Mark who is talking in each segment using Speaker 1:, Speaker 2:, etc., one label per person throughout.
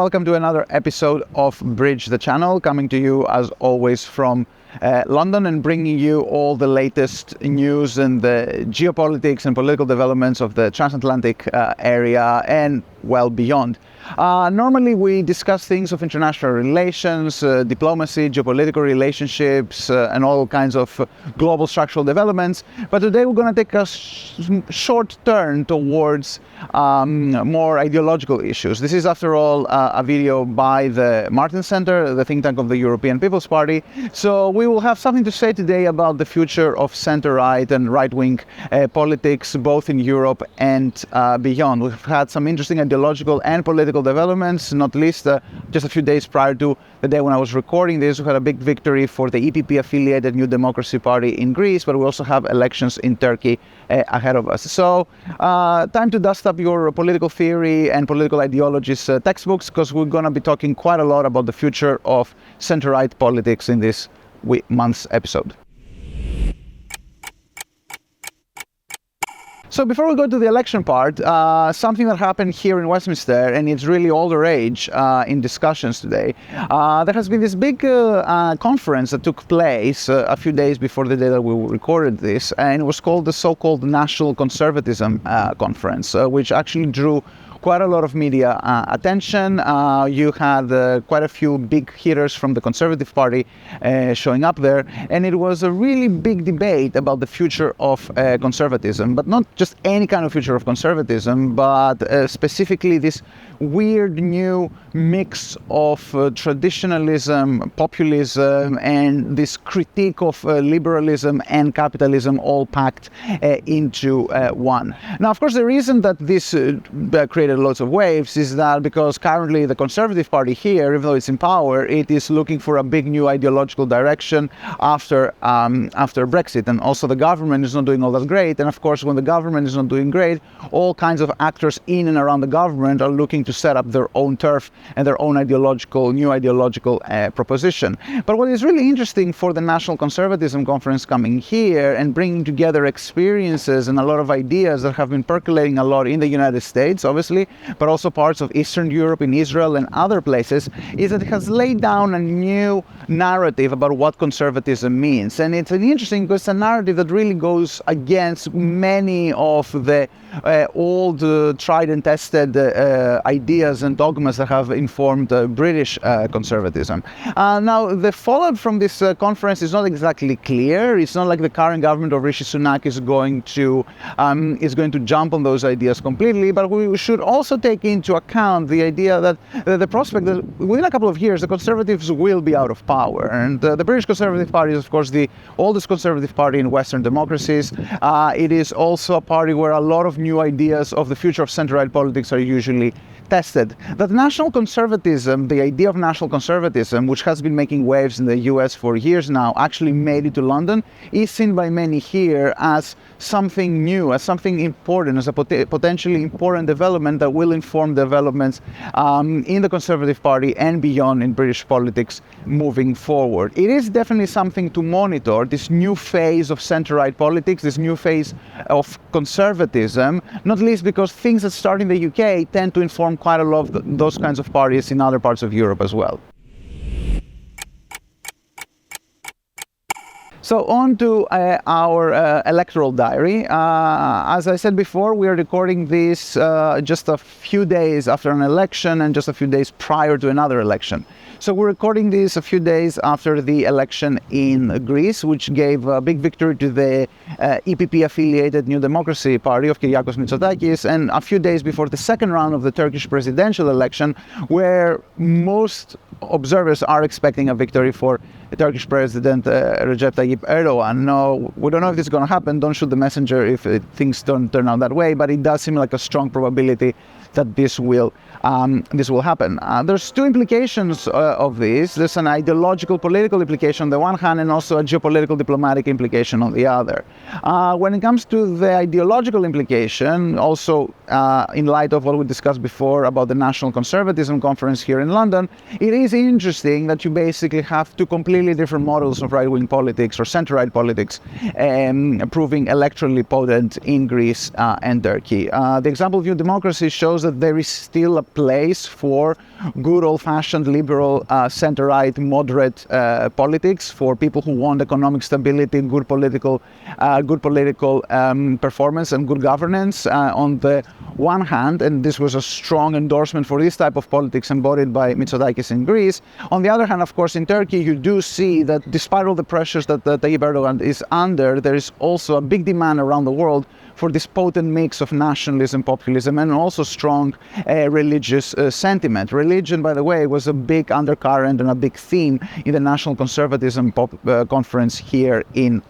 Speaker 1: welcome to another episode of Bridge the Channel, coming to you as always from London and bringing you all the latest news and the geopolitics and political developments of the transatlantic area and well beyond. Normally we discuss things of international relations, diplomacy, geopolitical relationships, and all kinds of global structural developments. But today we're going to take a short turn towards more ideological issues. This is, after all, a video by the Martin Center, the think tank of the European People's Party. So we will have something to say today about the future of center-right and right-wing politics, both in Europe and beyond. We've had some interesting ideological and political developments, not least just a few days prior to the day when I was recording this. We had a big victory for the EPP-affiliated New Democracy Party in Greece, but we also have elections in Turkey ahead of us. So time to dust up your political theory and political ideologies textbooks, because we're going to be talking quite a lot about the future of center-right politics in this month's episode. So before we go to the election part, something that happened here in Westminster, and it's really all the rage in discussions today. There has been this big conference that took place a few days before the day that we recorded this, and it was called the so-called National Conservatism Conference, which actually drew quite a lot of media attention. You had quite a few big hitters from the Conservative Party showing up there, and it was a really big debate about the future of conservatism, but not just any kind of future of conservatism, but specifically this weird new mix of traditionalism, populism, and this critique of liberalism and capitalism all packed into one. Now, of course, the reason that this created lots of waves is that because currently the Conservative Party here, even though it's in power, it is looking for a big new ideological direction after Brexit, and also the government is not doing all that great. And of course, when the government is not doing great, all kinds of actors in and around the government are looking to set up their own turf and their own new ideological proposition. But what is really interesting for the National Conservatism Conference coming here and bringing together experiences and a lot of ideas that have been percolating a lot in the United States, obviously, but also parts of Eastern Europe, in Israel and other places, is that it has laid down a new narrative about what conservatism means. And it's interesting because it's a narrative that really goes against many of the old tried and tested ideas and dogmas that have informed British conservatism. Now, the fallout from this conference is not exactly clear. It's not like the current government of Rishi Sunak is going to jump on those ideas completely, but we should also take into account the idea that the prospect that within a couple of years the Conservatives will be out of power. And the British Conservative Party is, of course, the oldest conservative party in Western democracies. It is also a party where a lot of new ideas of the future of center-right politics are usually tested. That national conservatism, the idea of national conservatism, which has been making waves in the US for years now, actually made it to London, is seen by many here as something new, as something important, as a potentially important development that will inform developments in the Conservative Party and beyond in British politics moving forward. It is definitely something to monitor, this new phase of center-right politics, this new phase of conservatism, not least because things that start in the UK tend to inform quite a lot of those kinds of parties in other parts of Europe as well. So on to our electoral diary. As I said before, we are recording this just a few days after an election and just a few days prior to another election. So we're recording this a few days after the election in Greece, which gave a big victory to the EPP-affiliated New Democracy Party of Kyriakos Mitsotakis, and a few days before the second round of the Turkish presidential election, where most observers are expecting a victory for the Turkish President Recep Tayyip Erdogan. No, we don't know if this is going to happen. Don't shoot the messenger if things don't turn out that way, but it does seem like a strong probability that this will happen. There's two implications of this. There's an ideological political implication on the one hand and also a geopolitical diplomatic implication on the other. When it comes to the ideological implication, also in light of what we discussed before about the National Conservatism Conference here in London, it is interesting that you basically have two completely different models of right-wing politics or center-right politics proving electorally potent in Greece and Turkey. The example of New Democracy shows that there is still a place for good old-fashioned liberal center-right moderate politics, for people who want economic stability, good political performance and good governance on the one hand, and this was a strong endorsement for this type of politics embodied by Mitsotakis in Greece. On the other hand, of course, in Turkey, you do see that despite all the pressures that Tayyip Erdogan is under, there is also a big demand around the world for this potent mix of nationalism, populism, and also strong religious sentiment. Religion, by the way, was a big undercurrent and a big theme in the National Conservatism Conference here in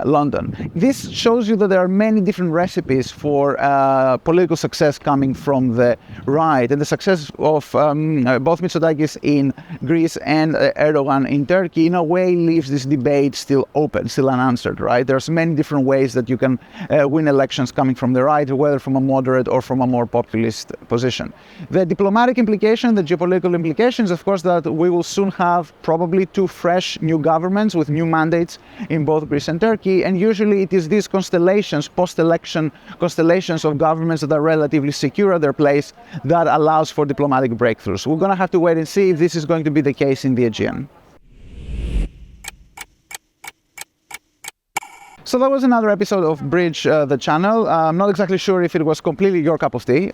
Speaker 1: London. This shows you that there are many different recipes for political success coming from the right, and the success of both Mitsotakis in Greece and Erdogan in Turkey in a way leaves this debate still open, still unanswered, right? There's many different ways that you can win elections coming from the right, whether from a moderate or from a more populist position. The diplomatic implication, the geopolitical implications, of course, that we will soon have probably two fresh new governments with new mandates in both Greece and Turkey, and usually it is these constellations, post-election constellations of governments that are relatively secure at their place that allows for diplomatic breakthroughs. We're going to have to wait and see if this is going to be the case in the Aegean. So that was another episode of Bridge the Channel. I'm not exactly sure if it was completely your cup of tea,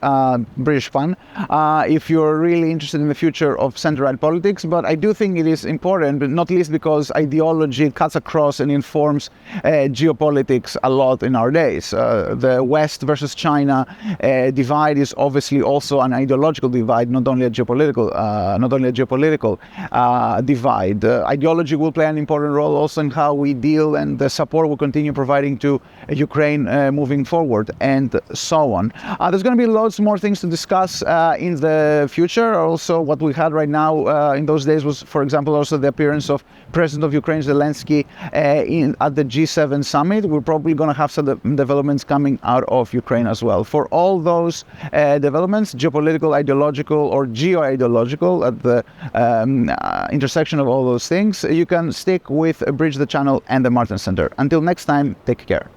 Speaker 1: British fun, if you're really interested in the future of center-right politics, but I do think it is important, not least because ideology cuts across and informs geopolitics a lot in our days. The West versus China divide is obviously also an ideological divide, not only a geopolitical divide. Ideology will play an important role also in how we deal, and the support will continue providing to Ukraine moving forward, and so on. There's going to be loads more things to discuss in the future. Also, what we had right now in those days was, for example, also the appearance of President of Ukraine Zelensky at the G7 summit. We're probably going to have some developments coming out of Ukraine as well. For all those developments, geopolitical, ideological, or geo-ideological, at the intersection of all those things, you can stick with Bridge the Channel and the Martin Center. Until next time, take care.